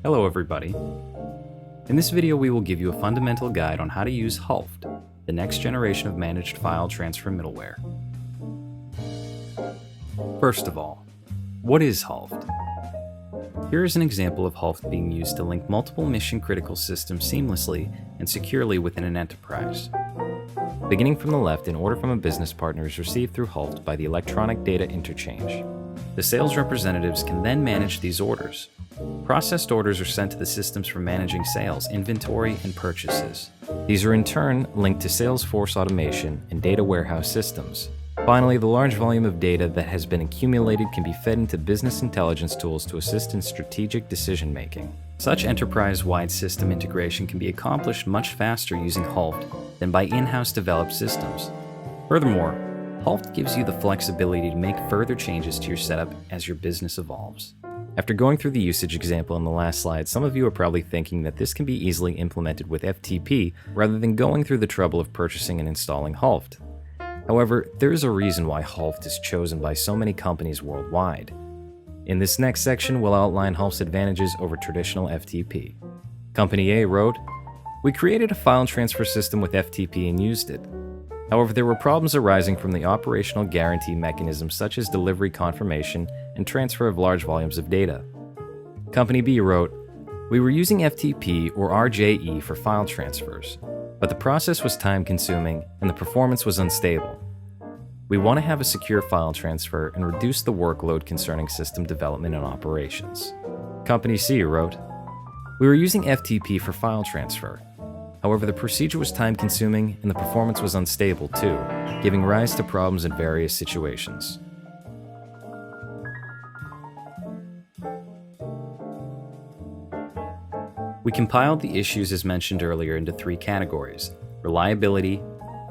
Hello everybody. In this video we will give you a fundamental guide on how to use HULFT, the next generation of managed file transfer middleware. First of all, what is HULFT? Here is an example of HULFT being used to link multiple mission-critical systems seamlessly and securely within an enterprise. Beginning from the left, an order from a business partner is received through HULFT by the electronic data interchange. The sales representatives can then manage these orders. Processed orders are sent to the systems for managing sales, inventory, and purchases. These are in turn linked to Salesforce automation and data warehouse systems. Finally, the large volume of data that has been accumulated can be fed into business intelligence tools to assist in strategic decision-making. Such enterprise-wide system integration can be accomplished much faster using HULFT than by in-house developed systems. Furthermore, HULFT gives you the flexibility to make further changes to your setup as your business evolves. After going through the usage example in the last slide, some of you are probably thinking that this can be easily implemented with FTP rather than going through the trouble of purchasing and installing HULFT. However, there is a reason why HULFT is chosen by so many companies worldwide. In this next section, we'll outline HULFT's advantages over traditional FTP. Company A wrote, "We created a file transfer system with FTP and used it. However, there were problems arising from the operational guarantee mechanisms such as delivery confirmation and transfer of large volumes of data." Company B wrote, "We were using FTP or RJE for file transfers, but the process was time-consuming and the performance was unstable. We want to have a secure file transfer and reduce the workload concerning system development and operations." Company C wrote, "We were using FTP for file transfer. However, the procedure was time-consuming and the performance was unstable too, giving rise to problems in various situations." We compiled the issues as mentioned earlier into three categories: reliability,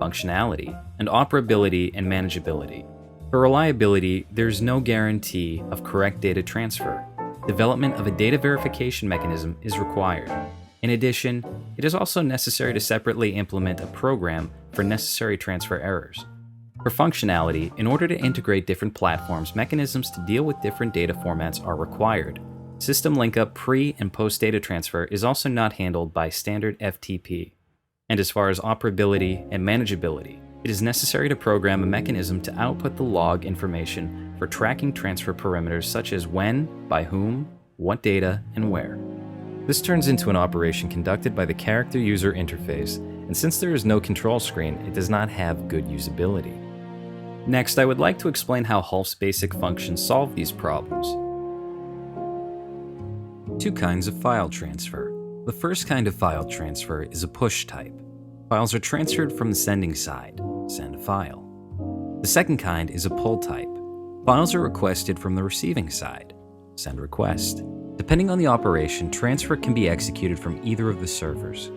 functionality, and operability and manageability. For reliability, there's no guarantee of correct data transfer. Development of a data verification mechanism is required. In addition, it is also necessary to separately implement a program for necessary transfer errors. For functionality, in order to integrate different platforms, mechanisms to deal with different data formats are required. System linkup pre- and post-data transfer is also not handled by standard FTP. And as far as operability and manageability, it is necessary to program a mechanism to output the log information for tracking transfer parameters such as when, by whom, what data, and where. This turns into an operation conducted by the character user interface, and since there is no control screen, it does not have good usability. Next, I would like to explain how HULFT's basic functions solve these problems. Two kinds of file transfer. The first kind of file transfer is a push type. Files are transferred from the sending side, send file. The second kind is a pull type. Files are requested from the receiving side, send request. Depending on the operation, transfer can be executed from either of the servers.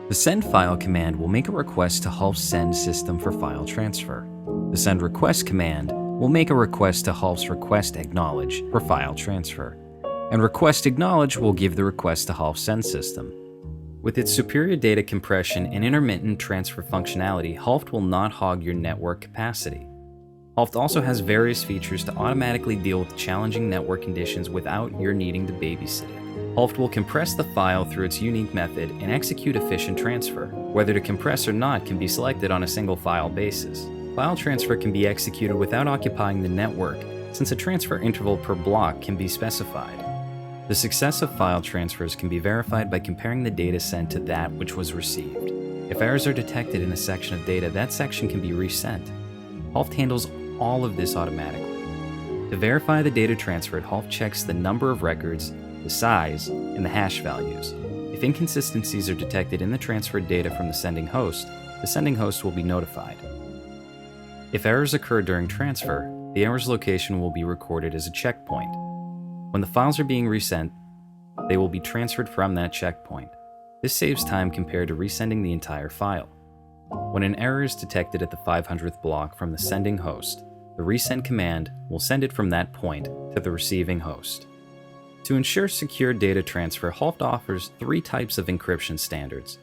The send file command will make a request to HULFT's send system for file transfer. The send request command will make a request to HULFT's request acknowledge for file transfer. And request acknowledge will give the request to HULFT's send system. With its superior data compression and intermittent transfer functionality, HULFT will not hog your network capacity. HULFT also has various features to automatically deal with challenging network conditions without your needing to babysit it. HULFT will compress the file through its unique method and execute efficient transfer. Whether to compress or not can be selected on a single file basis. File transfer can be executed without occupying the network, since a transfer interval per block can be specified. The success of file transfers can be verified by comparing the data sent to that which was received. If errors are detected in a section of data, that section can be resent. HULFT handles all of this automatically. To verify the data transferred, HULFT checks the number of records, the size, and the hash values. If inconsistencies are detected in the transferred data from the sending host will be notified. If errors occur during transfer, the error's location will be recorded as a checkpoint. When the files are being resent, they will be transferred from that checkpoint. This saves time compared to resending the entire file. When an error is detected at the 500th block from the sending host, the resend command will send it from that point to the receiving host. To ensure secure data transfer, HULFT offers three types of encryption standards: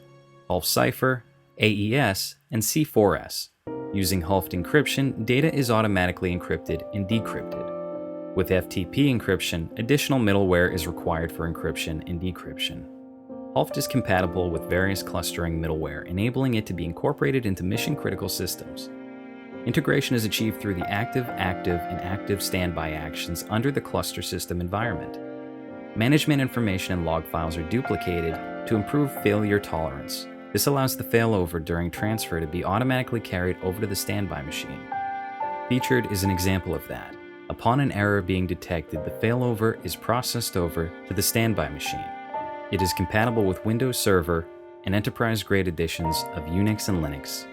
HULFT Cipher, AES, and C4S. Using HULFT encryption, data is automatically encrypted and decrypted. With FTP encryption, additional middleware is required for encryption and decryption. HULFT is compatible with various clustering middleware, enabling it to be incorporated into mission-critical systems. Integration is achieved through the active, and active standby actions under the cluster system environment. Management information and log files are duplicated to improve failure tolerance. This allows the failover during transfer to be automatically carried over to the standby machine. Featured is an example of that. Upon an error being detected, the failover is processed over to the standby machine. It is compatible with Windows Server and enterprise-grade editions of Unix and Linux.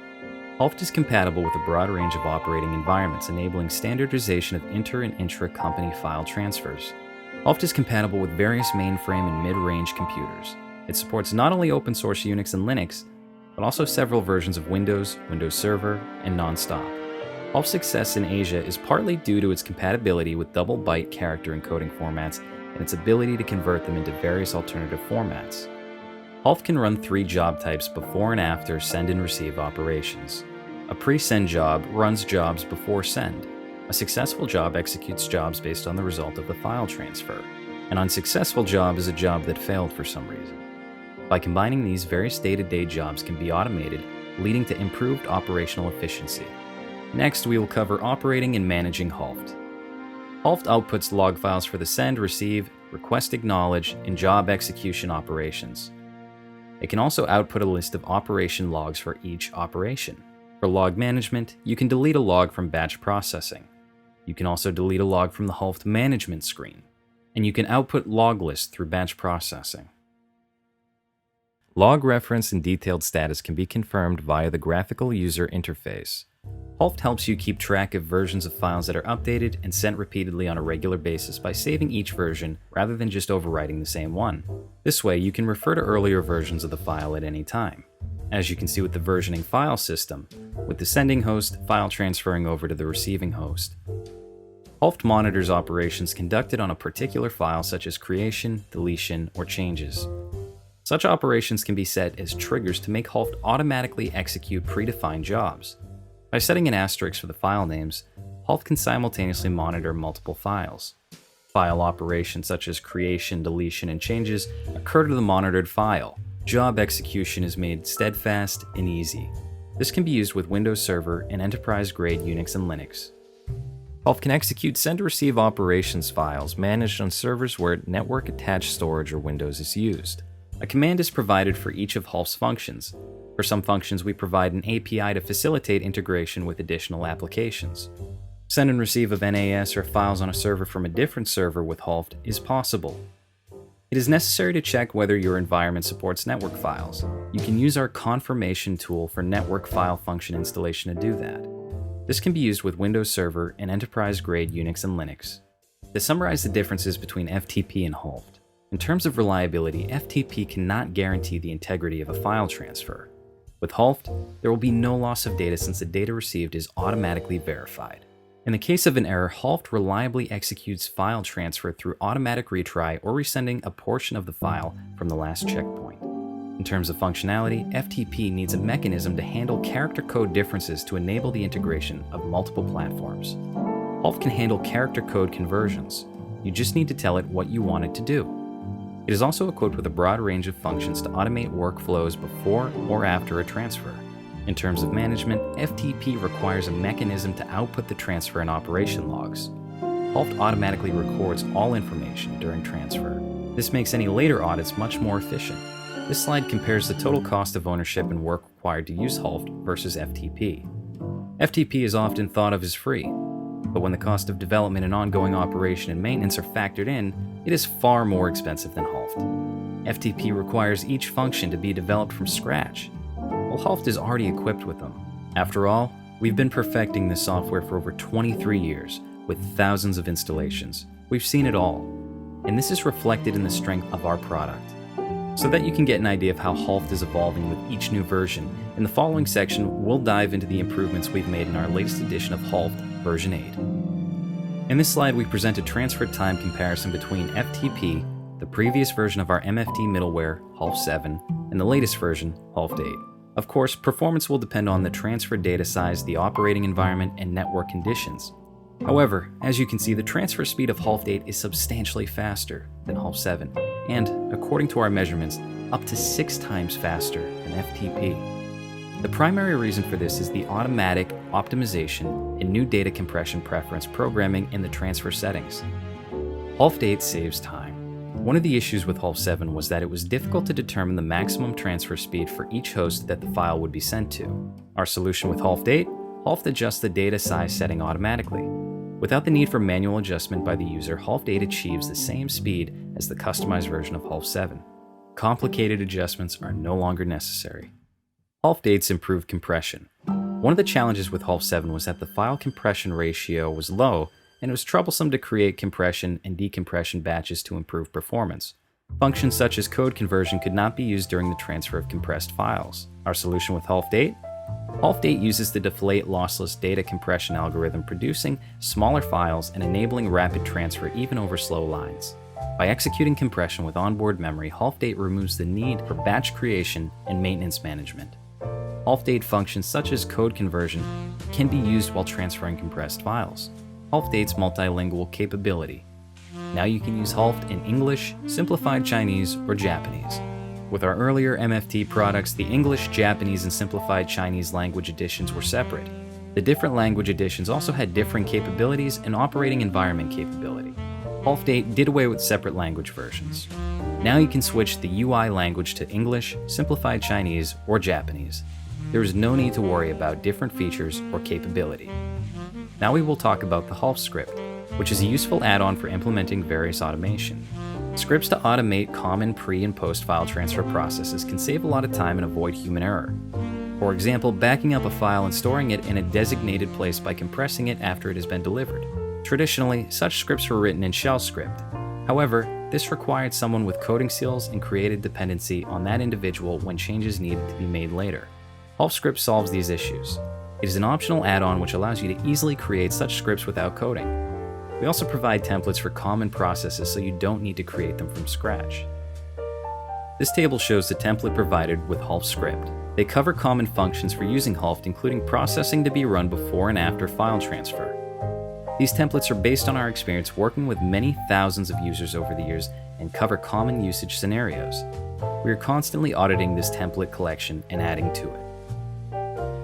HULFT is compatible with a broad range of operating environments, enabling standardization of inter- and intra-company file transfers. HULFT is compatible with various mainframe and mid-range computers. It supports not only open-source Unix and Linux, but also several versions of Windows, Windows Server, and Nonstop. HULFT's success in Asia is partly due to its compatibility with double-byte character encoding formats and its ability to convert them into various alternative formats. HULFT can run 3 job types before and after send and receive operations. A pre-send job runs jobs before send. A successful job executes jobs based on the result of the file transfer. An unsuccessful job is a job that failed for some reason. By combining these, various day-to-day jobs can be automated, leading to improved operational efficiency. Next, we will cover operating and managing HULFT. HULFT outputs log files for the send, receive, request acknowledge, and job execution operations. It can also output a list of operation logs for each operation. For log management, you can delete a log from batch processing. You can also delete a log from the HULFT management screen. And you can output log lists through batch processing. Log reference and detailed status can be confirmed via the graphical user interface. HULFT helps you keep track of versions of files that are updated and sent repeatedly on a regular basis by saving each version rather than just overwriting the same one. This way, you can refer to earlier versions of the file at any time. As you can see with the versioning file system, with the sending host file transferring over to the receiving host. HULFT monitors operations conducted on a particular file such as creation, deletion, or changes. Such operations can be set as triggers to make HULFT automatically execute predefined jobs. By setting an asterisk for the file names, HULFT can simultaneously monitor multiple files. File operations such as creation, deletion, and changes occur to the monitored file. Job execution is made steadfast and easy. This can be used with Windows Server and enterprise-grade Unix and Linux. HULFT can execute send-to-receive operations files managed on servers where network-attached storage or Windows is used. A command is provided for each of HULFT's functions. For some functions, we provide an API to facilitate integration with additional applications. Send and receive of NAS or files on a server from a different server with HULFT is possible. It is necessary to check whether your environment supports network files. You can use our confirmation tool for network file function installation to do that. This can be used with Windows Server and enterprise-grade Unix and Linux. To summarize the differences between FTP and HULFT, in terms of reliability, FTP cannot guarantee the integrity of a file transfer. With HULFT, there will be no loss of data since the data received is automatically verified. In the case of an error, HULFT reliably executes file transfer through automatic retry or resending a portion of the file from the last checkpoint. In terms of functionality, FTP needs a mechanism to handle character code differences to enable the integration of multiple platforms. HULFT can handle character code conversions. You just need to tell it what you want it to do. It is also equipped with a broad range of functions to automate workflows before or after a transfer. In terms of management, FTP requires a mechanism to output the transfer and operation logs. HULFT automatically records all information during transfer. This makes any later audits much more efficient. This slide compares the total cost of ownership and work required to use HULFT versus FTP. FTP is often thought of as free, but when the cost of development and ongoing operation and maintenance are factored in, it is far more expensive than HULFT. FTP requires each function to be developed from scratch, while HULFT is already equipped with them. After all, we've been perfecting this software for over 23 years, with thousands of installations. We've seen it all, and this is reflected in the strength of our product. So that you can get an idea of how HULFT is evolving with each new version, in the following section, we'll dive into the improvements we've made in our latest edition of HULFT version 8. In this slide, we present a transfer time comparison between FTP, the previous version of our MFT middleware, HULFT 7, and the latest version, HULFT 8. Of course, performance will depend on the transfer data size, the operating environment, and network conditions. However, as you can see, the transfer speed of HULFT 8 is substantially faster than HULFT 7, and, according to our measurements, up to 6 times faster than FTP. The primary reason for this is the automatic optimization and new data compression preference programming in the transfer settings. HULFT 8 saves time. One of the issues with HULFT 7 was that it was difficult to determine the maximum transfer speed for each host that the file would be sent to. Our solution with HULFT 8, HULFT adjusts the data size setting automatically. Without the need for manual adjustment by the user, HULFT 8 achieves the same speed as the customized version of HULFT 7. Complicated adjustments are no longer necessary. HULFT 8's improved compression. One of the challenges with HULFT 7 was that the file compression ratio was low, and it was troublesome to create compression and decompression batches to improve performance. Functions such as code conversion could not be used during the transfer of compressed files. Our solution with HULFT 8? HULFT 8 uses the deflate lossless data compression algorithm, producing smaller files and enabling rapid transfer even over slow lines. By executing compression with onboard memory, HULFT 8 removes the need for batch creation and maintenance management. HULFT 8 functions such as code conversion can be used while transferring compressed files. HULFT 8's multilingual capability. Now you can use HULFT in English, Simplified Chinese, or Japanese. With our earlier MFT products, the English, Japanese, and Simplified Chinese language editions were separate. The different language editions also had different capabilities and operating environment capability. HULFT 8 did away with separate language versions. Now you can switch the UI language to English, Simplified Chinese, or Japanese. There is no need to worry about different features or capability. Now we will talk about the HULFT script, which is a useful add-on for implementing various automation. Scripts to automate common pre- and post-file transfer processes can save a lot of time and avoid human error. For example, backing up a file and storing it in a designated place by compressing it after it has been delivered. Traditionally, such scripts were written in shell script. However, this required someone with coding skills and created dependency on that individual when changes needed to be made later. HULFT script solves these issues. It is an optional add-on which allows you to easily create such scripts without coding. We also provide templates for common processes so you don't need to create them from scratch. This table shows the template provided with HULFT script. They cover common functions for using HULFT, including processing to be run before and after file transfer. These templates are based on our experience working with many thousands of users over the years and cover common usage scenarios. We are constantly auditing this template collection and adding to it.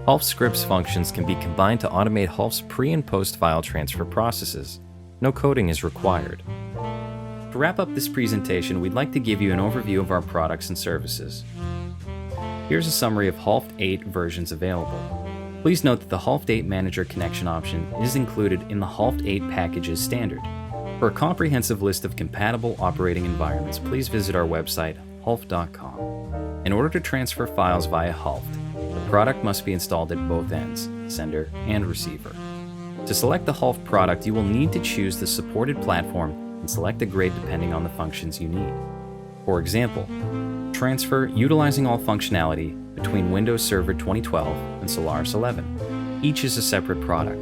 HULFT scripts functions can be combined to automate HULFT's pre- and post-file transfer processes. No coding is required. To wrap up this presentation, we'd like to give you an overview of our products and services. Here's a summary of HULFT 8 versions available. Please note that the HULFT 8 Manager connection option is included in the HULFT 8 packages standard. For a comprehensive list of compatible operating environments, please visit our website, HULFT.com. In order to transfer files via HULFT, the product must be installed at both ends, sender and receiver. To select the HULFT product, you will need to choose the supported platform and select a grade depending on the functions you need. For example, transfer utilizing all functionality between Windows Server 2012 and Solaris 11. Each is a separate product.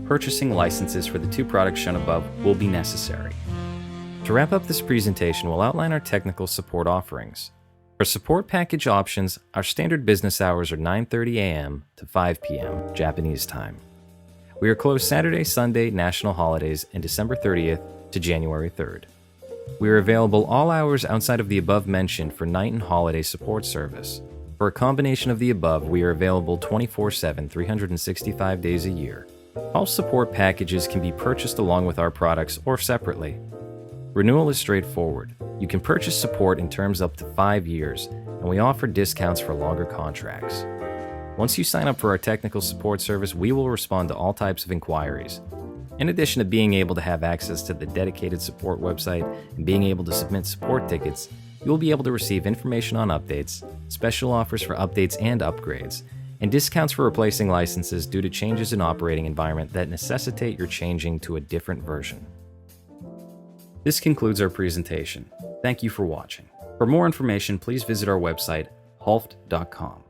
Purchasing licenses for the 2 products shown above will be necessary. To wrap up this presentation, we'll outline our technical support offerings. For support package options, our standard business hours are 9:30 a.m. to 5 p.m. Japanese time. We are closed Saturday, Sunday, national holidays, and December 30th to January 3rd. We are available all hours outside of the above mentioned for night and holiday support service. For a combination of the above, we are available 24/7, 365 days a year. All support packages can be purchased along with our products or separately. Renewal is straightforward. You can purchase support in terms up to 5 years, and we offer discounts for longer contracts. Once you sign up for our technical support service, we will respond to all types of inquiries. In addition to being able to have access to the dedicated support website and being able to submit support tickets, you will be able to receive information on updates, special offers for updates and upgrades, and discounts for replacing licenses due to changes in operating environment that necessitate your changing to a different version. This concludes our presentation. Thank you for watching. For more information, please visit our website, HULFT.com.